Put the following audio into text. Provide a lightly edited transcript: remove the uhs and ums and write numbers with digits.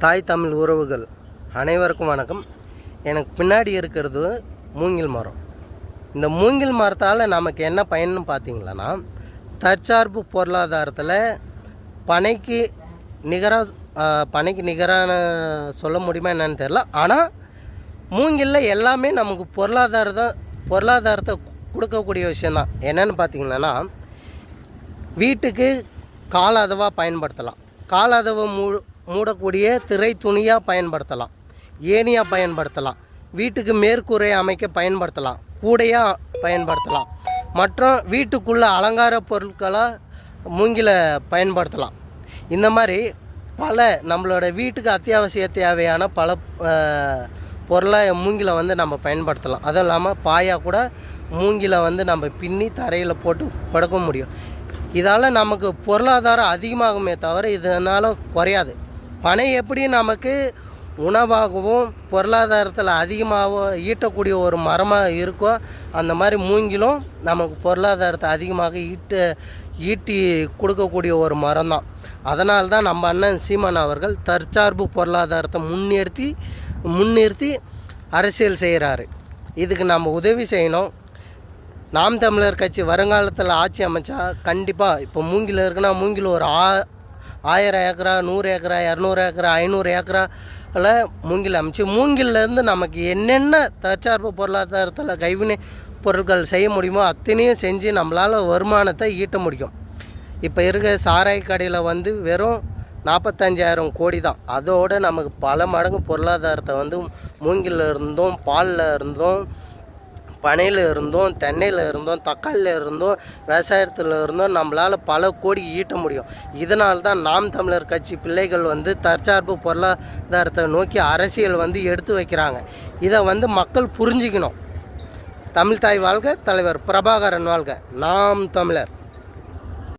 தாய் தமிழ் உறவுகள் அனைவருக்கும் வணக்கம். எனக்கு பின்னாடி இருக்கிறது மூங்கில் மரம். இந்த மூங்கில் மரத்தால் நமக்கு என்ன பயன்னு பார்த்தீங்களன்னா, தற்சார்பு பொருளாதாரத்தில் பனைக்கு நிகரான சொல்ல முடியுமா என்னன்னு தெரில. ஆனால் மூங்கிலில் எல்லாமே நமக்கு பொருளாதாரத்தை கொடுக்கக்கூடிய விஷயந்தான். என்னென்னு பார்த்தீங்கன்னா, வீட்டுக்கு காலதவாக பயன்படுத்தலாம், காலதவை மூடக்கூடிய திரை துணியாக பயன்படுத்தலாம், ஏணியாக பயன்படுத்தலாம், வீட்டுக்கு மேற்கூரை அமைக்க பயன்படுத்தலாம், கூடையாக பயன்படுத்தலாம், மற்றும் வீட்டுக்குள்ளே அலங்கார பொருட்களாக மூங்கிலை பயன்படுத்தலாம். இந்த மாதிரி பல நம்மளோட வீட்டுக்கு அத்தியாவசிய தேவையான பல பொருளை மூங்கிலை நம்ம பயன்படுத்தலாம். அதுவும் இல்லாமல் பாயாக கூட மூங்கிலை நம்ம பின்னி தரையில் போட்டு படுக்க முடியும். இதால் நமக்கு பொருளாதாரம் அதிகமாகுமே தவிர இதனால் குறையாது. பனை எப்படி நமக்கு உணவாகவும் பொருளாதாரத்தில் அதிகமாக ஈட்டக்கூடிய ஒரு மரமாக இருக்கோ, அந்த மாதிரி மூங்கிலும் நமக்கு பொருளாதாரத்தை அதிகமாக ஈட்டி கொடுக்கக்கூடிய ஒரு மரம் தான். அதனால தான் நம்ம அண்ணன் சீமான் அவர்கள் தற்சார்பு பொருளாதாரத்தை முன்னிறுத்தி அரசியல் செய்கிறாரு. இதுக்கு நம்ம உதவி செய்யணும். நாம் தமிழர் கட்சி வருங்காலத்தில் ஆட்சி அமைச்சா கண்டிப்பாக இப்போ மூங்கில் இருக்குன்னா, மூங்கில் ஒரு 1000 ஏக்கரா, 100 ஏக்கரா, 200 ஏக்கரா, 500 ஏக்கராவில் மூங்கில் அமைச்சு, மூங்கிலேருந்து நமக்கு என்னென்ன தற்சார்பு பொருளாதாரத்தில் கைவினை பொருட்கள் செய்ய முடியுமோ அத்தனையும் செஞ்சு நம்மளால் வருமானத்தை ஈட்ட முடியும். இப்போ இருக்க சாராய கடையில் வெறும் 45,000 கோடி தான். அதோடு நமக்கு பல மடங்கு பொருளாதாரத்தை மூங்கில் இருந்தும், பாலில் இருந்தும், பனையில் இருந்தும், தென்னையில் இருந்தும், தக்காளியில் இருந்தும், விவசாயத்தில் இருந்தும் நம்மளால் பல கோடி ஈட்ட முடியும். இதனால் தான் நாம் தமிழர் கட்சி பிள்ளைகள் தற்சார்பு பொருளாதாரத்தை நோக்கி அரசியல் எடுத்து வைக்கிறாங்க. இதை மக்கள் புரிஞ்சிக்கணும். தமிழ் தாய் வாழ்க, தலைவர் பிரபாகரன் வாழ்க, நாம் தமிழர்.